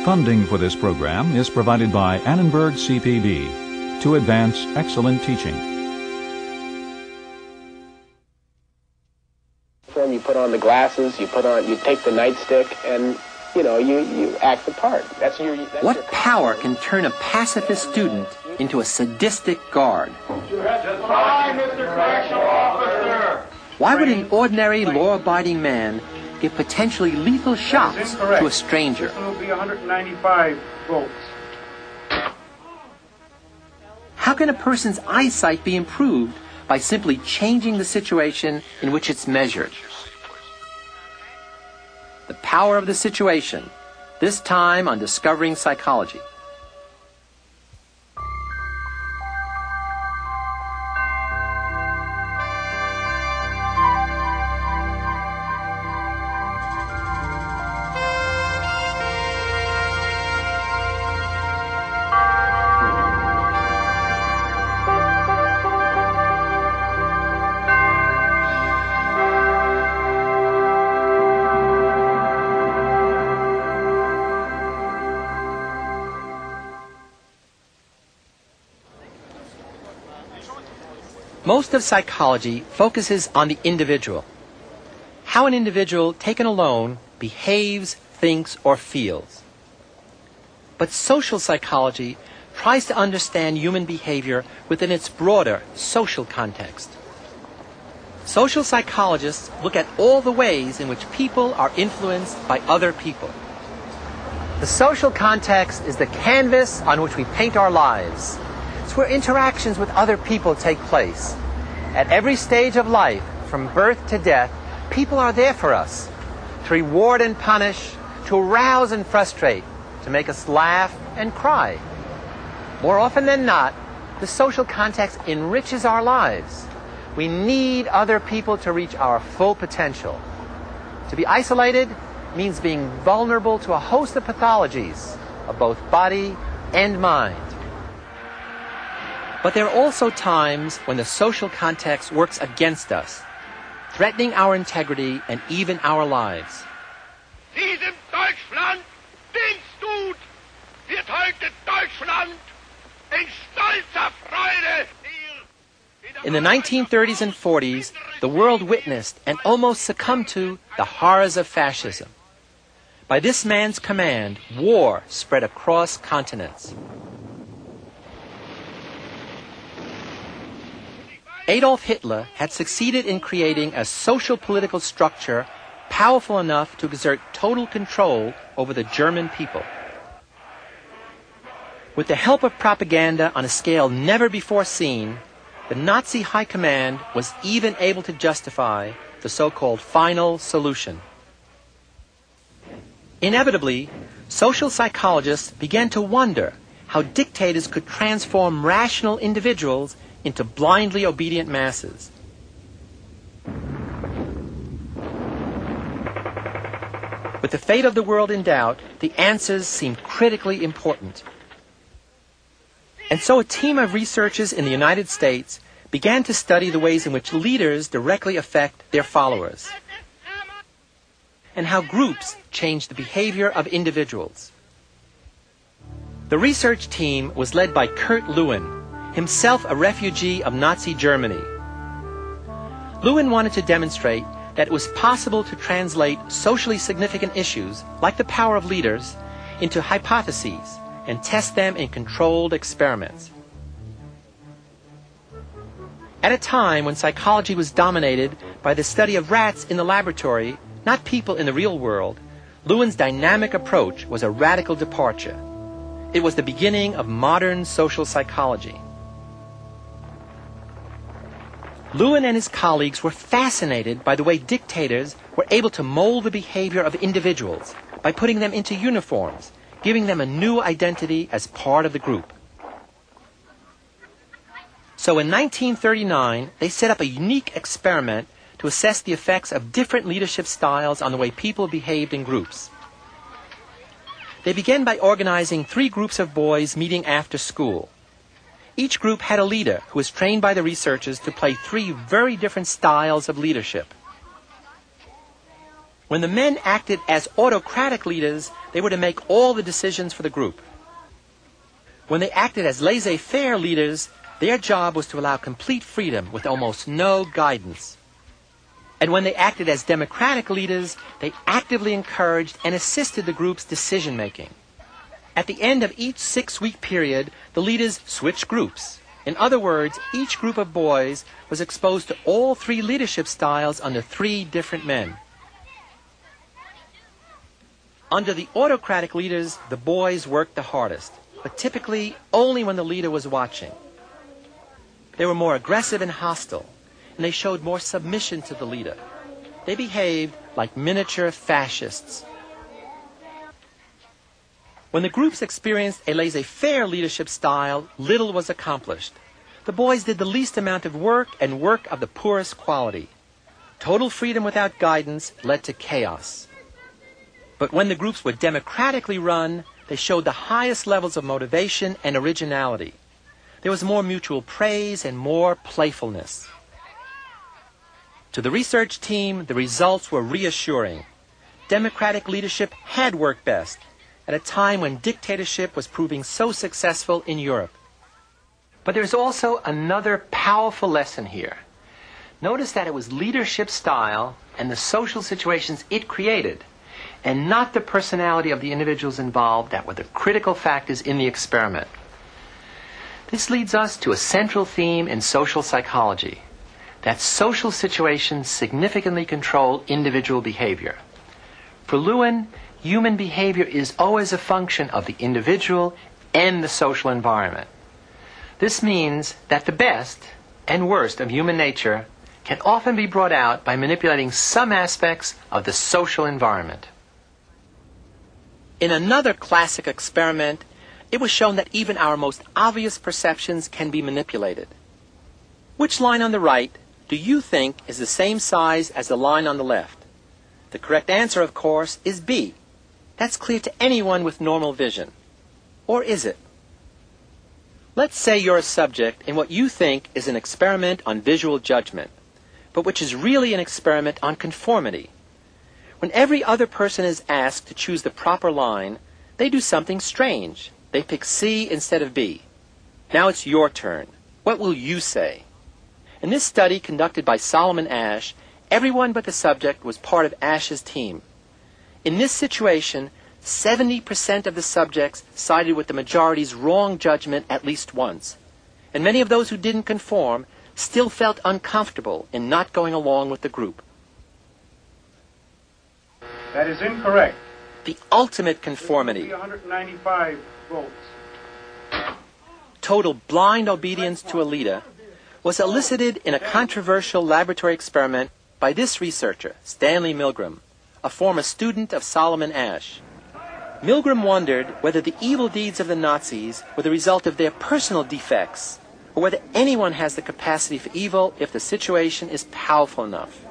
Funding for this program is provided by Annenberg CPB to advance excellent teaching. You put on the glasses, you take the nightstick, and you act the part. What power can turn a pacifist student into a sadistic guard? Hi, Mr. Correctional Officer. Why would an ordinary law-abiding man give potentially lethal shocks to a stranger? This will be 195 volts. How can a person's eyesight be improved by simply changing the situation in which it's measured? The power of the situation, this time on Discovering Psychology. Most of psychology focuses on the individual, how an individual taken alone behaves, thinks, or feels. But social psychology tries to understand human behavior within its broader social context. Social psychologists look at all the ways in which people are influenced by other people. The social context is the canvas on which we paint our lives. It's where interactions with other people take place. At every stage of life, from birth to death, people are there for us, to reward and punish, to arouse and frustrate, to make us laugh and cry. More often than not, the social context enriches our lives. We need other people to reach our full potential. To be isolated means being vulnerable to a host of pathologies of both body and mind. But there are also times when the social context works against us, threatening our integrity and even our lives. Diesem Deutschland Dienst tut, wird heute Deutschland in stolzer Freude. In the 1930s and 40s, the world witnessed and almost succumbed to the horrors of fascism. By this man's command, war spread across continents. Adolf Hitler had succeeded in creating a social political structure powerful enough to exert total control over the German people. With the help of propaganda on a scale never before seen, the Nazi high command was even able to justify the so-called final solution. Inevitably, social psychologists began to wonder how dictators could transform rational individuals into blindly obedient masses. With the fate of the world in doubt, the answers seemed critically important. And so a team of researchers in the United States began to study the ways in which leaders directly affect their followers, and how groups change the behavior of individuals. The research team was led by Kurt Lewin, himself a refugee of Nazi Germany. Lewin wanted to demonstrate that it was possible to translate socially significant issues, like the power of leaders, into hypotheses and test them in controlled experiments. At a time when psychology was dominated by the study of rats in the laboratory, not people in the real world, Lewin's dynamic approach was a radical departure. It was the beginning of modern social psychology. Lewin and his colleagues were fascinated by the way dictators were able to mold the behavior of individuals by putting them into uniforms, giving them a new identity as part of the group. So in 1939, they set up a unique experiment to assess the effects of different leadership styles on the way people behaved in groups. They began by organizing 3 groups of boys meeting after school. Each group had a leader who was trained by the researchers to play 3 very different styles of leadership. When the men acted as autocratic leaders, they were to make all the decisions for the group. When they acted as laissez-faire leaders, their job was to allow complete freedom with almost no guidance. And when they acted as democratic leaders, they actively encouraged and assisted the group's decision-making. At the end of each 6-week period, the leaders switched groups. In other words, each group of boys was exposed to all 3 leadership styles under 3 different men. Under the autocratic leaders, the boys worked the hardest, but typically only when the leader was watching. They were more aggressive and hostile, and they showed more submission to the leader. They behaved like miniature fascists. When the groups experienced a laissez-faire leadership style, little was accomplished. The boys did the least amount of work and work of the poorest quality. Total freedom without guidance led to chaos. But when the groups were democratically run, they showed the highest levels of motivation and originality. There was more mutual praise and more playfulness. To the research team, the results were reassuring. Democratic leadership had worked best at a time when dictatorship was proving so successful in Europe. But there's also another powerful lesson here. Notice that it was leadership style and the social situations it created, and not the personality of the individuals involved, that were the critical factors in the experiment. This leads us to a central theme in social psychology, that social situations significantly control individual behavior. For Lewin, human behavior is always a function of the individual and the social environment. This means that the best and worst of human nature can often be brought out by manipulating some aspects of the social environment. In another classic experiment, it was shown that even our most obvious perceptions can be manipulated. Which line on the right do you think is the same size as the line on the left? The correct answer, of course, is B. That's clear to anyone with normal vision. Or is it? Let's say you're a subject in what you think is an experiment on visual judgment, but which is really an experiment on conformity. When every other person is asked to choose the proper line, they do something strange. They pick C instead of B. Now it's your turn. What will you say? In this study conducted by Solomon Asch, everyone but the subject was part of Asch's team. In this situation, 70% of the subjects sided with the majority's wrong judgment at least once. And many of those who didn't conform still felt uncomfortable in not going along with the group. That is incorrect. The ultimate conformity, 195 votes. total blind obedience to a leader, was elicited in a controversial laboratory experiment by this researcher, Stanley Milgram, a former student of Solomon Asch. Milgram wondered whether the evil deeds of the Nazis were the result of their personal defects, or whether anyone has the capacity for evil if the situation is powerful enough.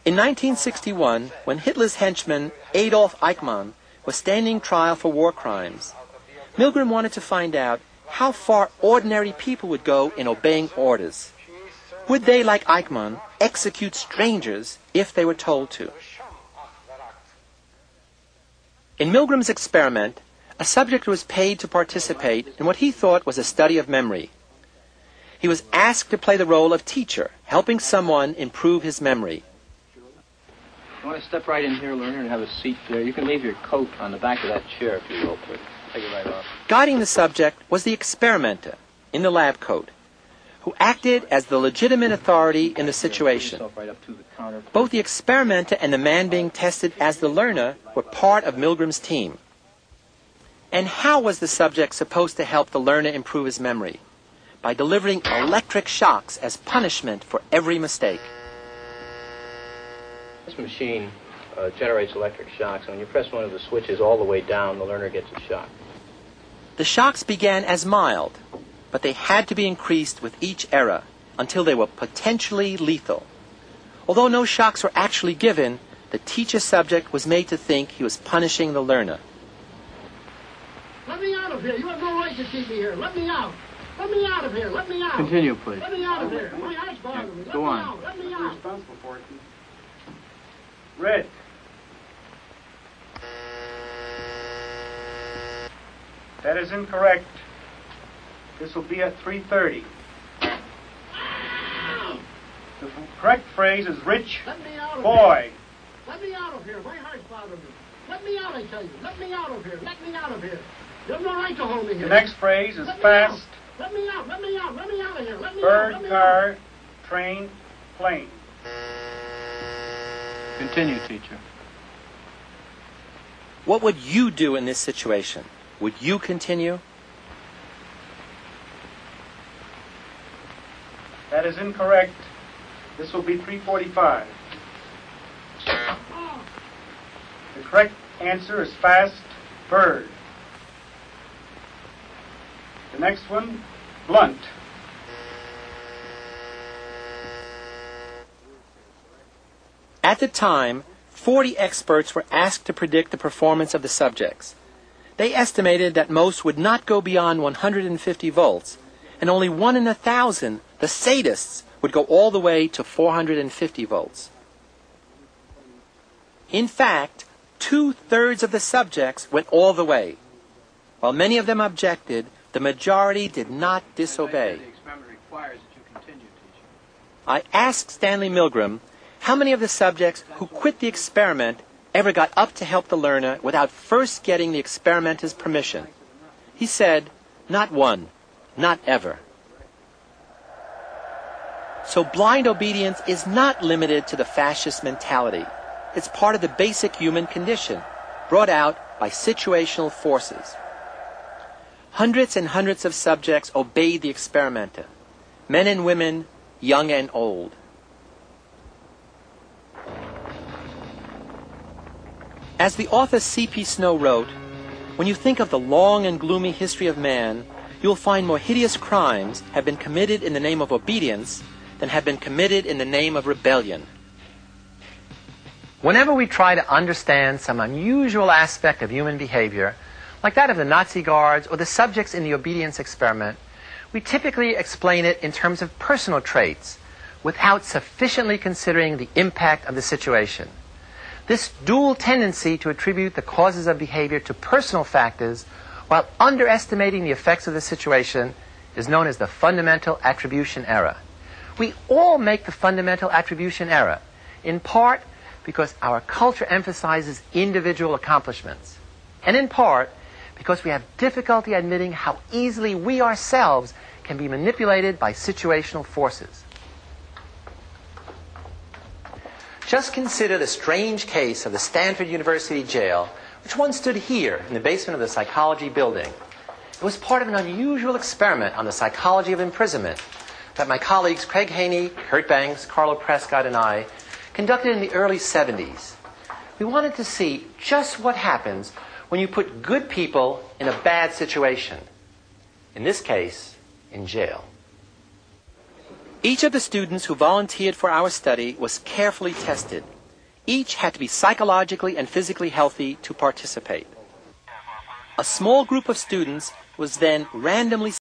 In 1961, when Hitler's henchman Adolf Eichmann was standing trial for war crimes, Milgram wanted to find out how far ordinary people would go in obeying orders. Would they, like Eichmann, execute strangers if they were told to? In Milgram's experiment, a subject was paid to participate in what he thought was a study of memory. He was asked to play the role of teacher, helping someone improve his memory. You want to step right in here, learner, and have a seat there. You can leave your coat on the back of that chair if you will, please. Take it right off. Guiding the subject was the experimenter in the lab coat, who acted as the legitimate authority in the situation. Both the experimenter and the man being tested as the learner were part of Milgram's team. And how was the subject supposed to help the learner improve his memory? By delivering electric shocks as punishment for every mistake. This machine generates electric shocks, and when you press one of the switches all the way down, the learner gets a shock. The shocks began as mild, but they had to be increased with each era until they were potentially lethal. Although no shocks were actually given, the teacher subject was made to think he was punishing the learner. Let me out of here. You have no right to keep me here. Let me out. Let me out of here. Let me out. Continue, please. Let me out of here. My heart's bothering me. Go on. Out. Let me out. Responsible for it. Red. That is incorrect. This will be at 3:30. The correct phrase is rich Let me out of boy. here. Let me out of here. My heart's bothering me. Let me out, I tell you. Let me out of here. Let me out of here. You have no right to hold me here. The next phrase is Let me fast, out. Let me out. Let me out. Let me out of here. Let me out. bird, Let me car, out. train, plane. Continue, teacher. What would you do in this situation? Would you continue? That is incorrect. This will be 3:45. The correct answer is fast, bird. The next one, blunt. At the time, 40 experts were asked to predict the performance of the subjects. They estimated that most would not go beyond 150 volts, and only 1 in 1,000, the sadists, would go all the way to 450 volts. In fact, 2/3 of the subjects went all the way. While many of them objected, the majority did not disobey. The experiment requires that you continue, teacher. I asked Stanley Milgram how many of the subjects who quit the experiment ever got up to help the learner without first getting the experimenter's permission. He said, not one, not ever. So blind obedience is not limited to the fascist mentality. It's part of the basic human condition, brought out by situational forces. Hundreds and hundreds of subjects obeyed the experimenter, men and women, young and old. As the author C.P. Snow wrote, when you think of the long and gloomy history of man, you will find more hideous crimes have been committed in the name of obedience than have been committed in the name of rebellion. Whenever we try to understand some unusual aspect of human behavior, like that of the Nazi guards or the subjects in the obedience experiment, we typically explain it in terms of personal traits without sufficiently considering the impact of the situation. This dual tendency to attribute the causes of behavior to personal factors while underestimating the effects of the situation is known as the fundamental attribution error. We all make the fundamental attribution error, in part because our culture emphasizes individual accomplishments, and in part because we have difficulty admitting how easily we ourselves can be manipulated by situational forces. Just consider the strange case of the Stanford University jail, which once stood here in the basement of the psychology building. It was part of an unusual experiment on the psychology of imprisonment that my colleagues Craig Haney, Kurt Banks, Carlo Prescott, and I conducted in the early 70s. We wanted to see just what happens when you put good people in a bad situation. In this case, in jail. Each of the students who volunteered for our study was carefully tested. Each had to be psychologically and physically healthy to participate. A small group of students was then randomly